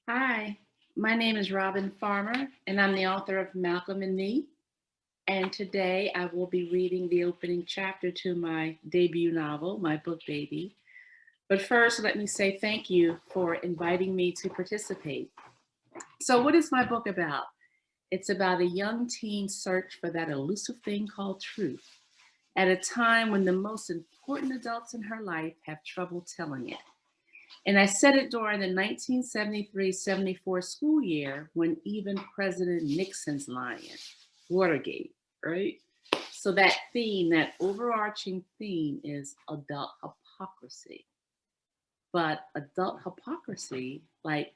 Hi, my name is Robin Farmer, and I'm the author of Malcolm and Me. And today I will be reading the opening chapter to my debut novel, my book baby. But first, let me say thank you for inviting me to participate. So, what is my book about? It's about a young teen's search for that elusive thing called truth at a time when the most important adults in her life have trouble telling it. And I said it during the 1973-74 school year when even President Nixon's lying, Watergate, right? So that theme, that overarching theme is adult hypocrisy. But adult hypocrisy, like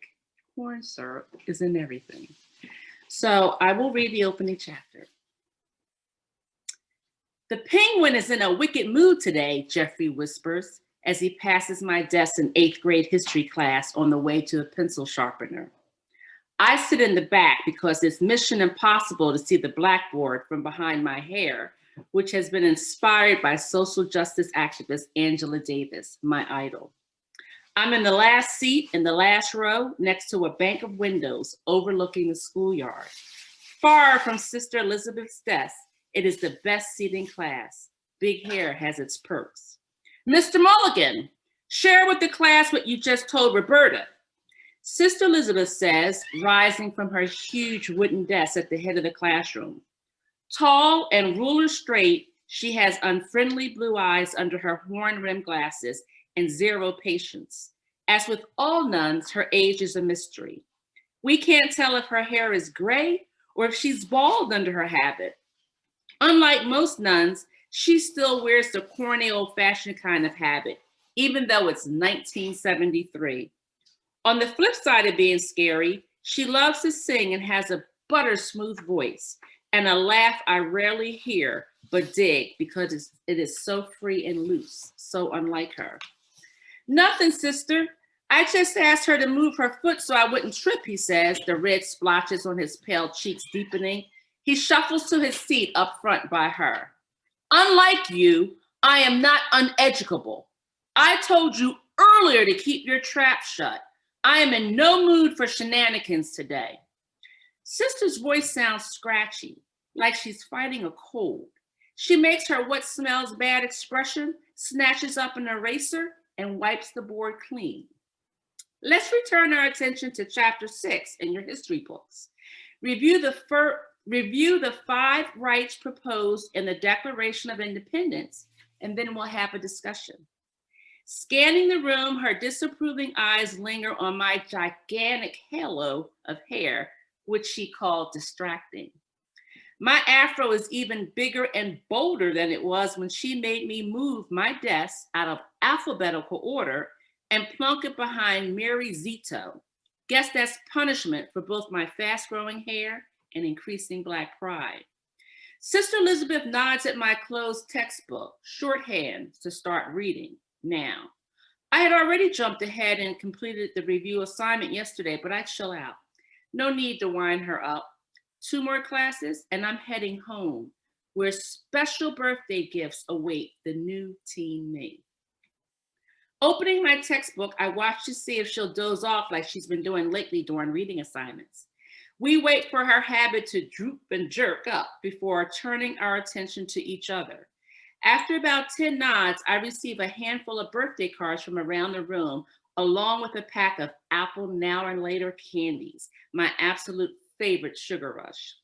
corn syrup, is in everything. So I will read the opening chapter. The penguin is in a wicked mood today, Jeffrey whispers as he passes my desk in 8th grade history class on the way to a pencil sharpener. I sit in the back because it's mission impossible to see the blackboard from behind my hair, which has been inspired by social justice activist Angela Davis, my idol. I'm in the last seat in the last row next to a bank of windows overlooking the schoolyard. Far from Sister Elizabeth's desk, it is the best seat in class. Big hair has its perks. Mr. Mulligan, share with the class what you just told Roberta. Sister Elizabeth says, rising from her huge wooden desk at the head of the classroom. Tall and ruler straight, she has unfriendly blue eyes under her horn-rimmed glasses and zero patience. As with all nuns, her age is a mystery. We can't tell if her hair is gray or if she's bald under her habit. Unlike most nuns, she still wears the corny old-fashioned kind of habit, even though it's 1973. On the flip side of being scary, she loves to sing and has a butter-smooth voice and a laugh I rarely hear but dig because it is so free and loose, so unlike her. Nothing, sister. I just asked her to move her foot so I wouldn't trip, he says, the red splotches on his pale cheeks deepening. He shuffles to his seat up front by her. Unlike you, I am not uneducable. I told you earlier to keep your trap shut. I am in no mood for shenanigans today. Sister's voice sounds scratchy, like she's fighting a cold. She makes her what smells bad expression, snatches up an eraser, and wipes the board clean. Let's return our attention to chapter 6 in your history books. Review the 5 rights proposed in the Declaration of Independence, and then we'll have a discussion. Scanning the room, her disapproving eyes linger on my gigantic halo of hair, which she called distracting. My afro is even bigger and bolder than it was when she made me move my desk out of alphabetical order and plunk it behind Mary Zito. Guess that's punishment for both my fast-growing hair and increasing Black pride. Sister Elizabeth nods at my closed textbook, shorthand, to start reading now. I had already jumped ahead and completed the review assignment yesterday, but I chill out. No need to wind her up. 2 more classes and I'm heading home, where special birthday gifts await the new teen me. Opening my textbook, I watch to see if she'll doze off like she's been doing lately during reading assignments. We wait for her habit to droop and jerk up before turning our attention to each other. After about 10 nods, I receive a handful of birthday cards from around the room, along with a pack of Apple Now and Later candies, my absolute favorite sugar rush.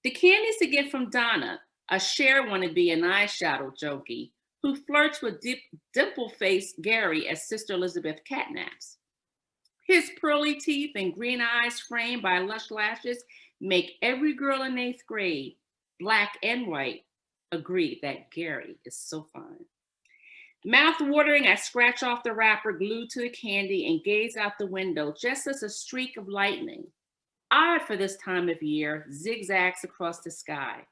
The candies to get from Donna, a share wannabe and eyeshadow junkie, who flirts with dimple-faced Gary as Sister Elizabeth catnaps. His pearly teeth and green eyes framed by lush lashes make every girl in 8th grade, Black and white, agree that Gary is so fine. Mouth-watering, I scratch off the wrapper glued to the candy and gaze out the window just as a streak of lightning, odd for this time of year, zigzags across the sky.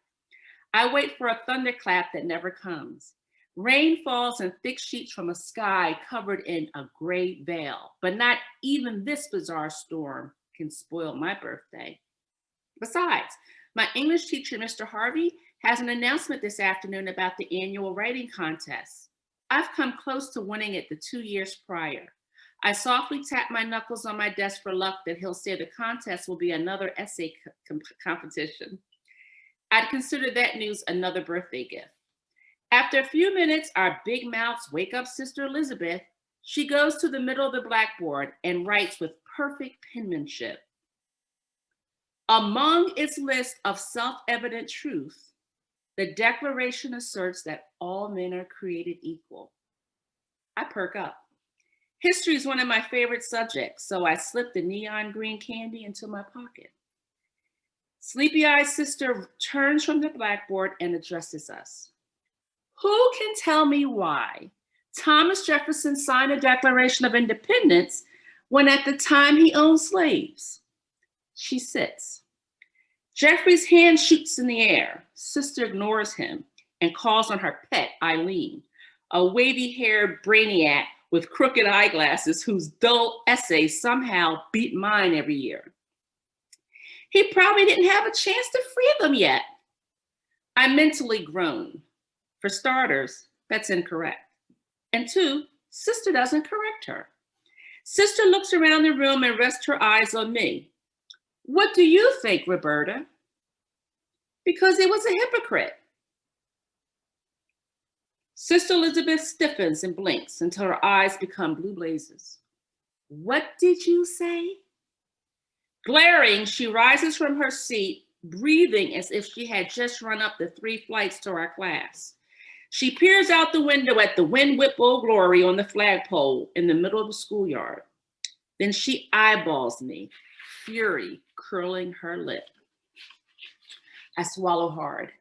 I wait for a thunderclap that never comes. Rain falls in thick sheets from a sky covered in a gray veil, but not even this bizarre storm can spoil my birthday. Besides, my English teacher, Mr. Harvey, has an announcement this afternoon about the annual writing contest. I've come close to winning it the 2 years prior. I softly tap my knuckles on my desk for luck that he'll say the contest will be another essay competition. I'd consider that news another birthday gift. After a few minutes, our big mouths wake up Sister Elizabeth. She goes to the middle of the blackboard and writes with perfect penmanship. Among its list of self-evident truth, the Declaration asserts that all men are created equal. I perk up. History is one of my favorite subjects, so I slip the neon green candy into my pocket. Sleepy-eyed Sister turns from the blackboard and addresses us. Who can tell me why Thomas Jefferson signed a Declaration of Independence when at the time he owned slaves? She sits. Jeffrey's hand shoots in the air. Sister ignores him and calls on her pet, Eileen, a wavy-haired brainiac with crooked eyeglasses whose dull essays somehow beat mine every year. He probably didn't have a chance to free them yet. I mentally groan. For starters, that's incorrect. And two, Sister doesn't correct her. Sister looks around the room and rests her eyes on me. What do you think, Roberta? Because he was a hypocrite. Sister Elizabeth stiffens and blinks until her eyes become blue blazes. What did you say? Glaring, she rises from her seat, breathing as if she had just run up the 3 flights to our class. She peers out the window at the wind whip Old Glory on the flagpole in the middle of the schoolyard. Then she eyeballs me, fury curling her lip. I swallow hard.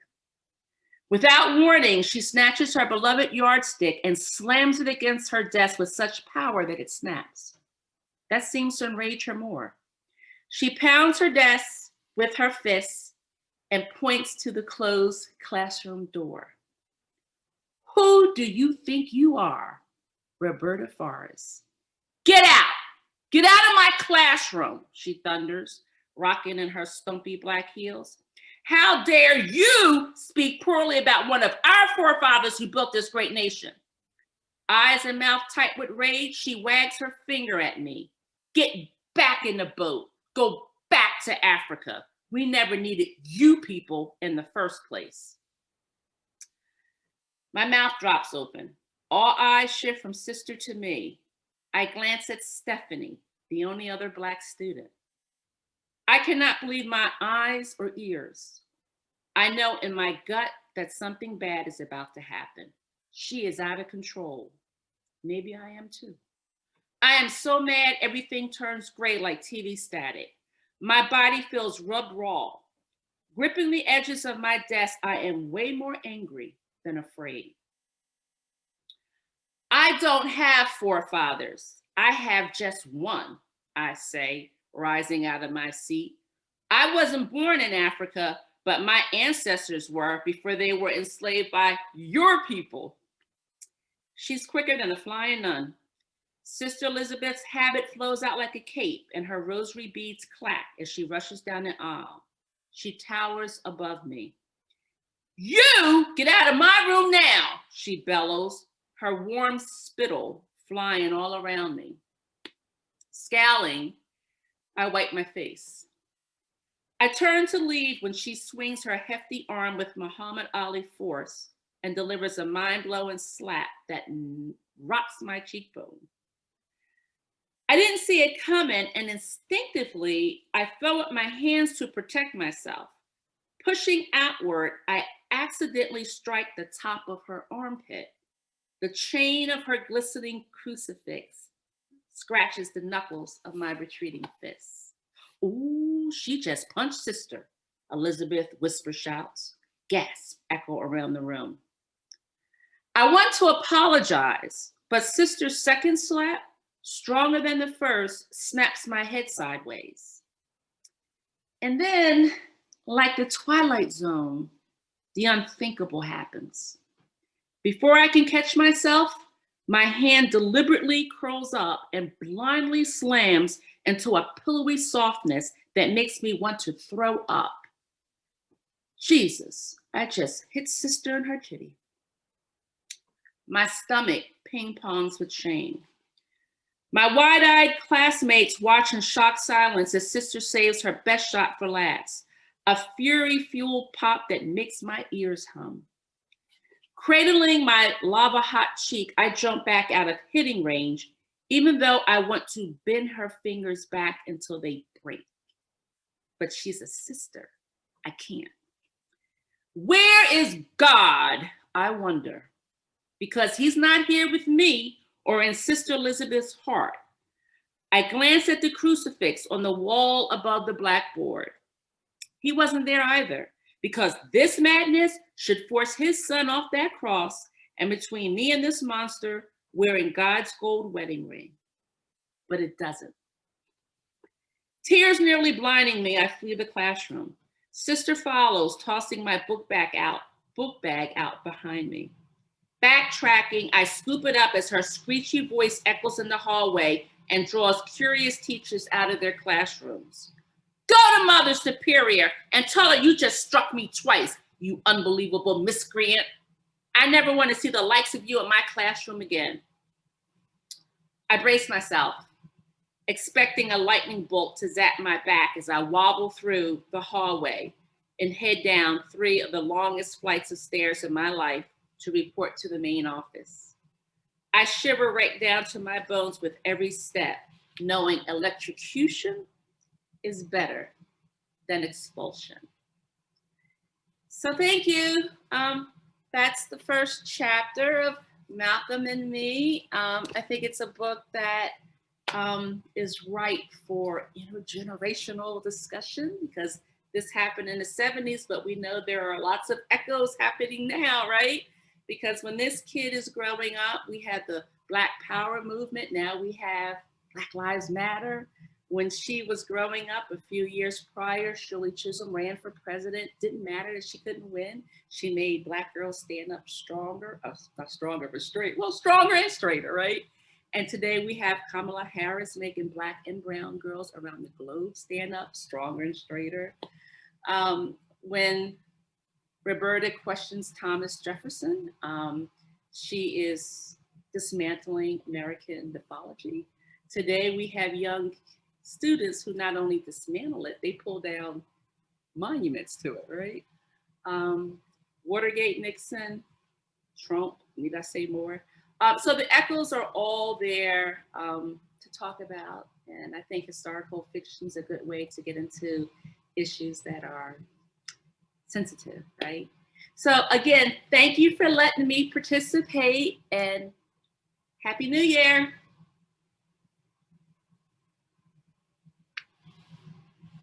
Without warning, she snatches her beloved yardstick and slams it against her desk with such power that it snaps. That seems to enrage her more. She pounds her desk with her fists and points to the closed classroom door. Who do you think you are, Roberta Forrest? Get out! Get out of my classroom, she thunders, rocking in her stumpy black heels. How dare you speak poorly about one of our forefathers who built this great nation? Eyes and mouth tight with rage, she wags her finger at me. Get back in the boat. Go back to Africa. We never needed you people in the first place. My mouth drops open. All eyes shift from Sister to me. I glance at Stephanie, the only other Black student. I cannot believe my eyes or ears. I know in my gut that something bad is about to happen. She is out of control. Maybe I am too. I am so mad everything turns gray like TV static. My body feels rubbed raw. Gripping the edges of my desk, I am way more angry than afraid. I don't have forefathers. I have just one, I say, rising out of my seat. I wasn't born in Africa, but my ancestors were before they were enslaved by your people. She's quicker than a flying nun. Sister Elizabeth's habit flows out like a cape and her rosary beads clack as she rushes down the aisle. She towers above me. You get out of my room now, she bellows, her warm spittle flying all around me. Scowling, I wipe my face. I turn to leave when she swings her hefty arm with Muhammad Ali force and delivers a mind-blowing slap that rocks my cheekbone. I didn't see it coming, and instinctively, I throw up my hands to protect myself. Pushing outward, I accidentally strike the top of her armpit. The chain of her glistening crucifix scratches the knuckles of my retreating fists. Ooh, she just punched Sister, Elizabeth whisper shouts. Gasp echo around the room. I want to apologize, but Sister's second slap, stronger than the first, snaps my head sideways. And then, like the Twilight Zone, the unthinkable happens. Before I can catch myself, my hand deliberately curls up and blindly slams into a pillowy softness that makes me want to throw up. Jesus, I just hit Sister in her titty. My stomach ping-pongs with shame. My wide-eyed classmates watch in shocked silence as sister saves her best shot for last, a fury-fueled pop that makes my ears hum. Cradling my lava-hot cheek, I jump back out of hitting range, even though I want to bend her fingers back until they break. But she's a sister. I can't. Where is God? I wonder. Because he's not here with me or in Sister Elizabeth's heart. I glance at the crucifix on the wall above the blackboard. He wasn't there either, because this madness should force his son off that cross, and between me and this monster, wearing God's gold wedding ring. But it doesn't. Tears nearly blinding me, I flee the classroom. Sister follows, tossing my book bag out behind me. Backtracking, I scoop it up as her screechy voice echoes in the hallway and draws curious teachers out of their classrooms. Go to Mother Superior and tell her you just struck me twice, you unbelievable miscreant. I never want to see the likes of you in my classroom again. I brace myself, expecting a lightning bolt to zap my back as I wobble through the hallway and head down 3 of the longest flights of stairs in my life to report to the main office. I shiver right down to my bones with every step, knowing electrocution is better than expulsion. So thank you. That's the first chapter of Malcolm and Me. I think it's a book that is ripe for intergenerational discussion, because this happened in the 70s, but we know there are lots of echoes happening now, right? Because when this kid is growing up, we had the Black Power movement. Now we have Black Lives Matter. When she was growing up a few years prior, Shirley Chisholm ran for president. Didn't matter that she couldn't win. She made Black girls stand up stronger, not stronger, but straight. Well, stronger and straighter, right? And today we have Kamala Harris making Black and brown girls around the globe stand up stronger and straighter. When Roberta questions Thomas Jefferson, she is dismantling American mythology. Today we have young students who not only dismantle it, they pull down monuments to it, right? Watergate, Nixon, Trump, need I say more? So the echoes are all there to talk about. And I think historical fiction is a good way to get into issues that are sensitive, right? So again, thank you for letting me participate, and Happy New Year.